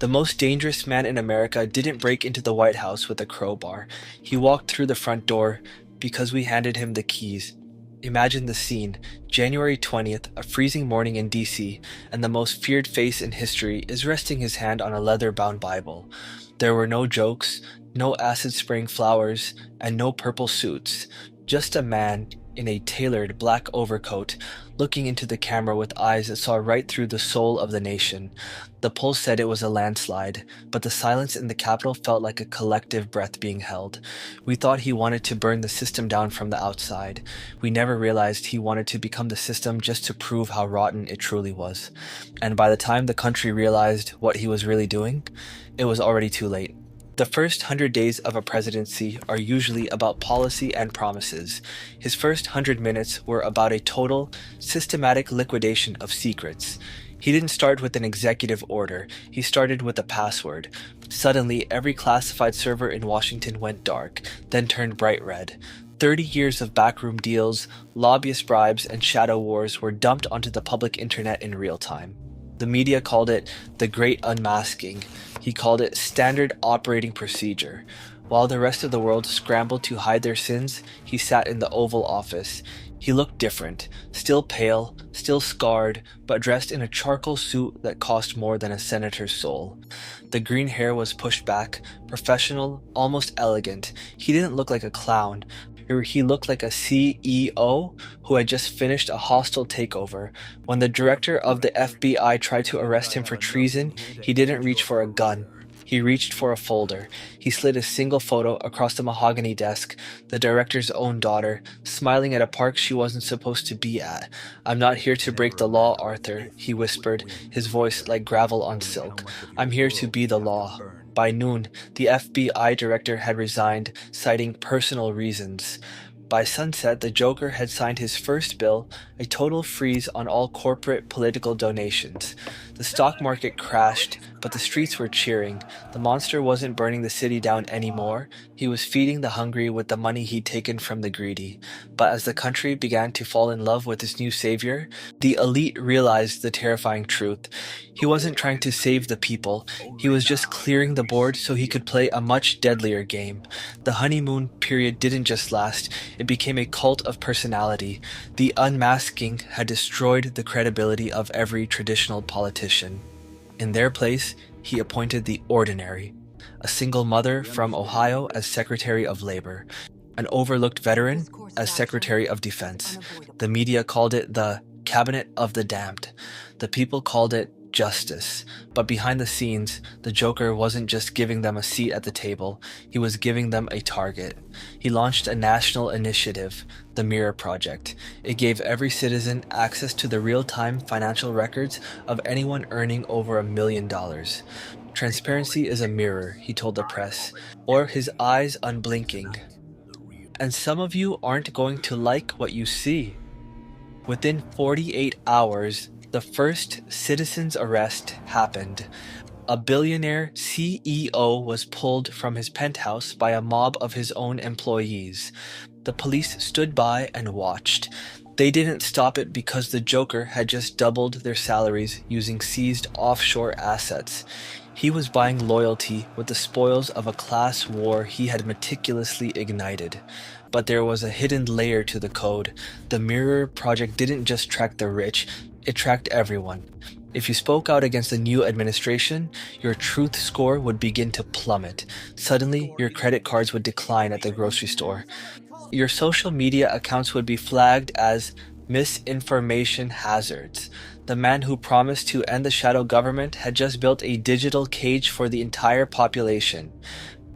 The most dangerous man in America didn't break into the White House with a crowbar. He walked through the front door because we handed him the keys. Imagine the scene. January 20th, a freezing morning in DC, and the most feared face in history is resting his hand on a leather-bound Bible. There were no jokes, no acid-spraying flowers, and no purple suits. Just a man in a tailored black overcoat, looking into the camera with eyes that saw right through the soul of the nation. The polls said it was a landslide, but the silence in the Capitol felt like a collective breath being held. We thought he wanted to burn the system down from the outside. We never realized he wanted to become the system just to prove how rotten it truly was. And by the time the country realized what he was really doing, it was already too late. The first 100 days of a presidency are usually about policy and promises. His first 100 minutes were about a total, systematic liquidation of secrets. He didn't start with an executive order, he started with a password. Suddenly, every classified server in Washington went dark, then turned bright red. 30 years of backroom deals, lobbyist bribes, and shadow wars were dumped onto the public internet in real time. The media called it the Great Unmasking. He called it standard operating procedure. While the rest of the world scrambled to hide their sins, he sat in the Oval Office. He looked different, still pale, still scarred, but dressed in a charcoal suit that cost more than a senator's soul. The green hair was pushed back, professional, almost elegant. He didn't look like a clown. He looked like a CEO who had just finished a hostile takeover. When the director of the FBI tried to arrest him for treason, he didn't reach for a gun. He reached for a folder. He slid a single photo across the mahogany desk, the director's own daughter, smiling at a park she wasn't supposed to be at. "I'm not here to break the law, Arthur," he whispered, his voice like gravel on silk. "I'm here to be the law." By noon, the FBI director had resigned, citing personal reasons. By sunset, the Joker had signed his first bill, a total freeze on all corporate political donations. The stock market crashed, but the streets were cheering. The monster wasn't burning the city down anymore. He was feeding the hungry with the money he'd taken from the greedy. But as the country began to fall in love with this new savior, the elite realized the terrifying truth. He wasn't trying to save the people. He was just clearing the board so he could play a much deadlier game. The honeymoon period didn't just last. It became a cult of personality. The unmasking had destroyed the credibility of every traditional politician. In their place, he appointed the ordinary, a single mother from Ohio as Secretary of Labor, an overlooked veteran as Secretary of Defense. The media called it the Cabinet of the Damned. The people called it justice. But behind the scenes, the Joker wasn't just giving them a seat at the table, he was giving them a target. He launched a national initiative, the Mirror Project. It gave every citizen access to the real-time financial records of anyone earning over $1 million. Transparency is a mirror, he told the press, or his eyes unblinking. And some of you aren't going to like what you see. Within 48 hours, the first citizen's arrest happened. A billionaire CEO was pulled from his penthouse by a mob of his own employees. The police stood by and watched. They didn't stop it because the Joker had just doubled their salaries using seized offshore assets. He was buying loyalty with the spoils of a class war he had meticulously ignited. But there was a hidden layer to the code. The Mirror Project didn't just track the rich, it tracked everyone. If you spoke out against the new administration, your truth score would begin to plummet. Suddenly, your credit cards would decline at the grocery store. Your social media accounts would be flagged as misinformation hazards. The man who promised to end the shadow government had just built a digital cage for the entire population.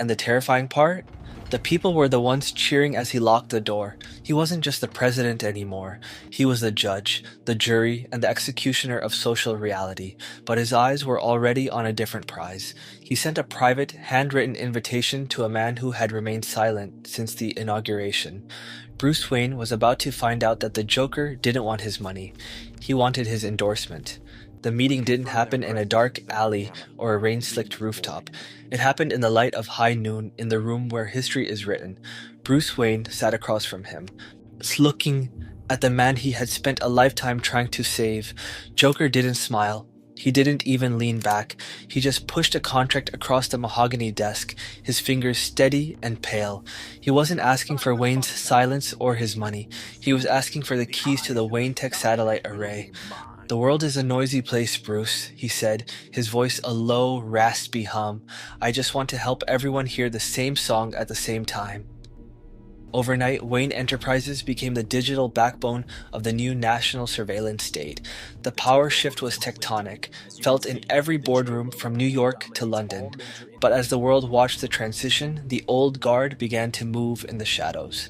And the terrifying part? The people were the ones cheering as he locked the door. He wasn't just the president anymore. He was the judge, the jury, and the executioner of social reality. But his eyes were already on a different prize. He sent a private, handwritten invitation to a man who had remained silent since the inauguration. Bruce Wayne was about to find out that the Joker didn't want his money. He wanted his endorsement. The meeting didn't happen in a dark alley or a rain-slicked rooftop. It happened in the light of high noon in the room where history is written. Bruce Wayne sat across from him, looking at the man he had spent a lifetime trying to save. Joker didn't smile. He didn't even lean back. He just pushed a contract across the mahogany desk, his fingers steady and pale. He wasn't asking for Wayne's silence or his money. He was asking for the keys to the WayneTech satellite array. "The world is a noisy place, Bruce," he said, his voice a low, raspy hum. "I just want to help everyone hear the same song at the same time." Overnight, Wayne Enterprises became the digital backbone of the new national surveillance state. The power shift was tectonic, felt in every boardroom from New York to London. But as the world watched the transition, the old guard began to move in the shadows.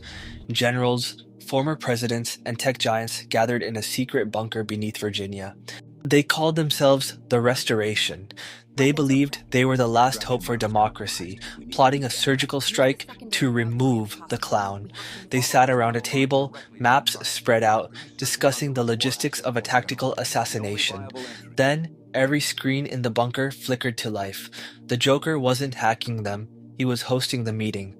Generals, former presidents, and tech giants gathered in a secret bunker beneath Virginia. They called themselves the Restoration. They believed they were the last hope for democracy, plotting a surgical strike to remove the clown. They sat around a table, maps spread out, discussing the logistics of a tactical assassination. Then, every screen in the bunker flickered to life. The Joker wasn't hacking them, he was hosting the meeting.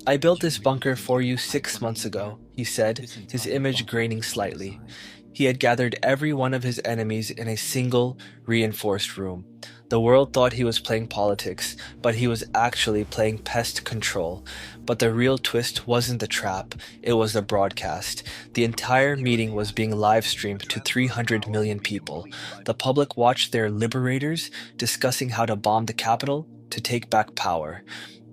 "I built this bunker for you 6 months ago," he said, his image graining slightly. He had gathered every one of his enemies in a single, reinforced room. The world thought he was playing politics, but he was actually playing pest control. But the real twist wasn't the trap, it was the broadcast. The entire meeting was being live-streamed to 300 million people. The public watched their liberators discussing how to bomb the Capitol to take back power.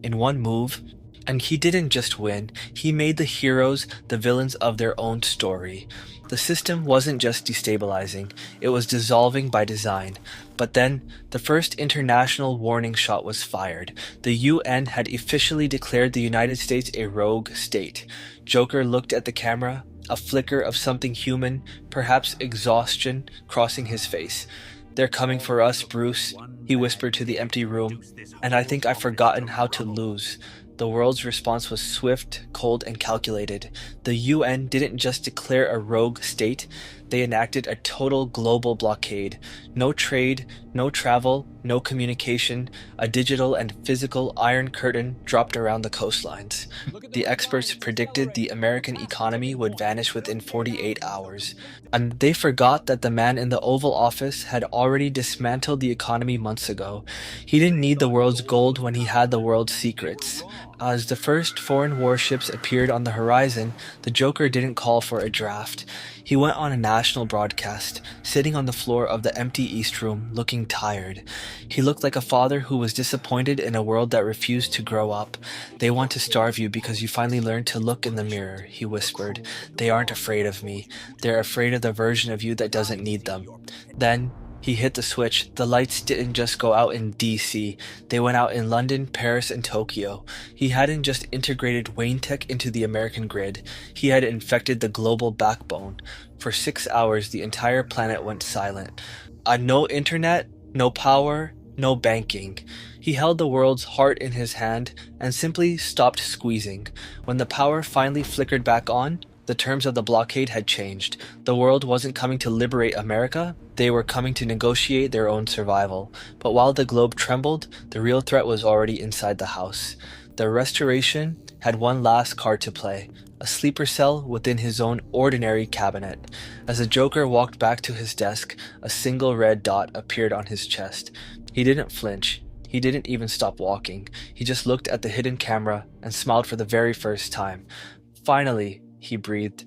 In one move, and he didn't just win, he made the heroes the villains of their own story. The system wasn't just destabilizing, it was dissolving by design. But then, the first international warning shot was fired. The UN had officially declared the United States a rogue state. Joker looked at the camera, a flicker of something human, perhaps exhaustion, crossing his face. "They're coming for us, Bruce," he whispered to the empty room, "and I think I've forgotten how to lose." The world's response was swift, cold, and calculated. The UN didn't just declare a rogue state, they enacted a total global blockade. No trade, no travel, no communication, a digital and physical iron curtain dropped around the coastlines. The experts predicted the American economy would vanish within 48 hours. And they forgot that the man in the Oval Office had already dismantled the economy months ago. He didn't need the world's gold when he had the world's secrets. As the first foreign warships appeared on the horizon, the Joker didn't call for a draft. He went on a national broadcast, sitting on the floor of the empty East Room, looking tired. He looked like a father who was disappointed in a world that refused to grow up. "They want to starve you because you finally learned to look in the mirror," he whispered. "They aren't afraid of me. They're afraid of the version of you that doesn't need them." Then, he hit the switch. The lights didn't just go out in DC. They went out in London, Paris, and Tokyo. He hadn't just integrated WayneTech into the American grid. He had infected the global backbone. For 6 hours, the entire planet went silent. No internet, no power, no banking. He held the world's heart in his hand and simply stopped squeezing. When the power finally flickered back on, the terms of the blockade had changed. The world wasn't coming to liberate America, they were coming to negotiate their own survival. But while the globe trembled, the real threat was already inside the house. The Restoration had one last card to play, a sleeper cell within his own ordinary cabinet. As the Joker walked back to his desk, a single red dot appeared on his chest. He didn't flinch. He didn't even stop walking. He just looked at the hidden camera and smiled for the very first time. "Finally," he breathed.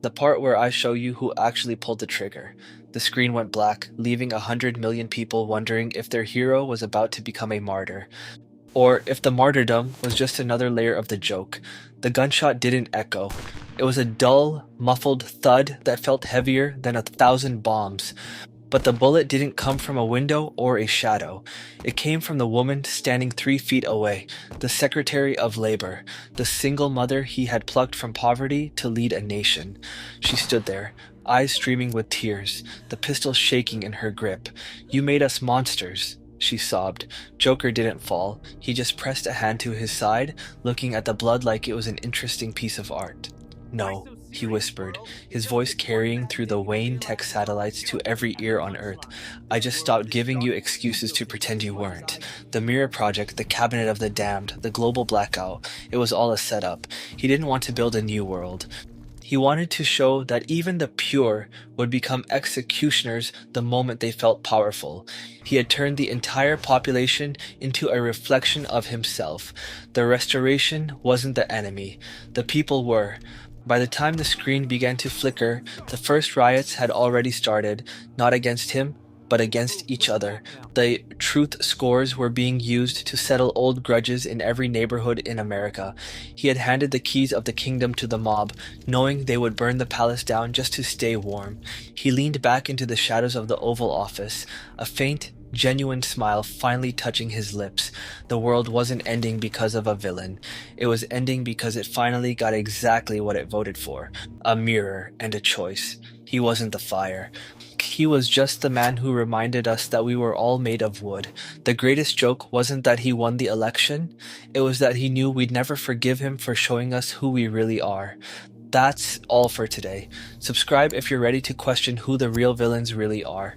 "The part where I show you who actually pulled the trigger." The screen went black, leaving 100 million people wondering if their hero was about to become a martyr. Or if the martyrdom was just another layer of the joke. The gunshot didn't echo. It was a dull, muffled thud that felt heavier than 1,000 bombs. But the bullet didn't come from a window or a shadow. It came from the woman standing 3 feet away, the Secretary of Labor, the single mother he had plucked from poverty to lead a nation. She stood there, eyes streaming with tears, the pistol shaking in her grip. "You made us monsters," she sobbed. Joker didn't fall. He just pressed a hand to his side, looking at the blood like it was an interesting piece of art. "No," he whispered, his voice carrying through the WayneTech satellites to every ear on Earth. "I just stopped giving you excuses to pretend you weren't. The Mirror Project, the Cabinet of the Damned, the global blackout, it was all a setup. He didn't want to build a new world. He wanted to show that even the pure would become executioners the moment they felt powerful. He had turned the entire population into a reflection of himself. The restoration wasn't the enemy, the people were. By the time the screen began to flicker, the first riots had already started, not against him, but against each other. The truth scores were being used to settle old grudges in every neighborhood in America. He had handed the keys of the kingdom to the mob, knowing they would burn the palace down just to stay warm. He leaned back into the shadows of the Oval Office, a faint, genuine smile finally touching his lips. The world wasn't ending because of a villain. It was ending because it finally got exactly what it voted for, a mirror and a choice. He wasn't the fire. He was just the man who reminded us that we were all made of wood. The greatest joke wasn't that he won the election, it was that he knew we'd never forgive him for showing us who we really are. That's all for today. Subscribe if you're ready to question who the real villains really are.